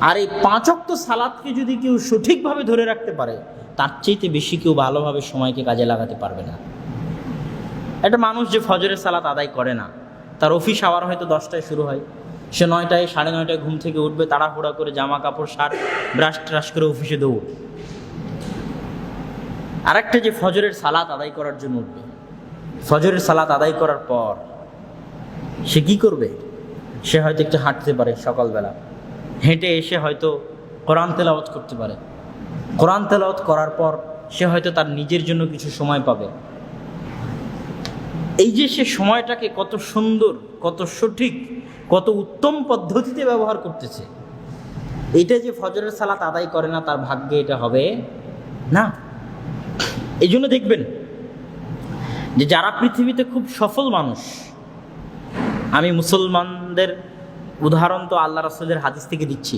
আর এই 5 ওয়াক্ত সালাতকে যদি কেউ সঠিকভাবে ধরে রাখতে পারে, তার চাইতে বেশি কেউ ভালোভাবে সময়কে কাজে লাগাতে পারবে না। একটা মানুষ যে ফজরের সালাত আদায় করে না, তার অফিস আওয়ার হয়তো 10টায় শুরু হয়, সে 9টায় 9:30টায় ঘুম থেকে উঠবে, তাড়াহুড়া করে জামা কাপড় শার্ট ব্রাশ ট্রাশ করে অফিসে দৌড়। আরেকটা যে ফজরের সালাত আদায় করার জন্য উঠবে, ফজরের সালাত আদায় করার পর সে কি করবে? সে হয়তো একটু হাঁটতে পারে, সকালবেলা হেঁটে এসে হয়তো কোরআন তেলাওয়াত করতে পারে। কোরআন তেলাওয়াত করার পর সে হয়তো তার নিজের জন্য কিছু সময় পাবে। এই যে সে সময়টাকে কত সুন্দর, কত সঠিক, কত উত্তম পদ্ধতিতে ব্যবহার করতেছে, এইটা যে ফজরের সালাত আদায় করে না, তার ভাগ্যে এটা হবে না। এই জন্য দেখবেন যে যারা পৃথিবীতে খুব সফল মানুষ, আমি মুসলমানদের উদাহরণ তো আল্লাহ রাসূলের হাদিস থেকে দিচ্ছি,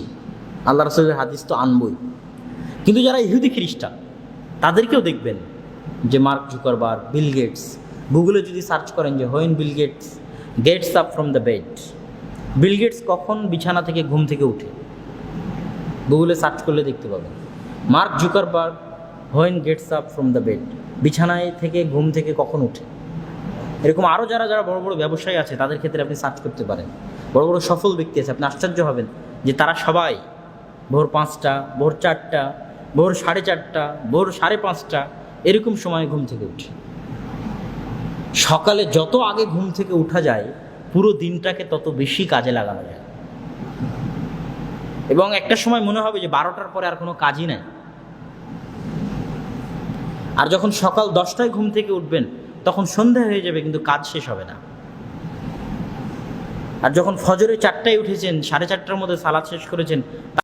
আল্লাহ রাসূলের হাদিস তো আনবই, কিন্তু যারা ইহুদি খ্রিস্টান তাদেরকেও দেখবেন যে মার্ক জুকারবার্গ, বিল গেটস, গুগলে যদি সার্চ করেন যে when Bill Gates gets up from the bed, Bill Gates কখন বিছানা থেকে ঘুম থেকে উঠে, গুগলে সার্চ করলে দেখতে পাবেন mark Zuckerberg when Gates up from the bed, বিছানায় থেকে ঘুম থেকে কখন উঠে। এরকম আরও যারা যারা বড় বড় ব্যবসায়ী আছে তাদের ক্ষেত্রে আপনি সার্চ করতে পারেন, বড় বড় সফল ব্যক্তি আছে, আপনি আশ্চর্য হবেন যে তারা সবাই ভোর 5টা, ভোর 4টা, ভোর 4:30টা, ভোর 5:30 এরকম সময় ঘুম থেকে উঠে। সকালে যত আগে ঘুম থেকে উঠা যায়, পুরো দিনটাকে তত বেশি কাজে লাগানো যায়। এবং একটা সময় মনে হবে যে 12টার পরে আর কোনো কাজই নাই। আর যখন সকাল 10টায় ঘুম থেকে উঠবেন, তখন সন্ধ্যা হয়ে যাবে কিন্তু কাজ শেষ হবে না। আর যখন ফজরে 4টায় উঠেছেন, 4:30টার মধ্যে সালাত শেষ করেছেন,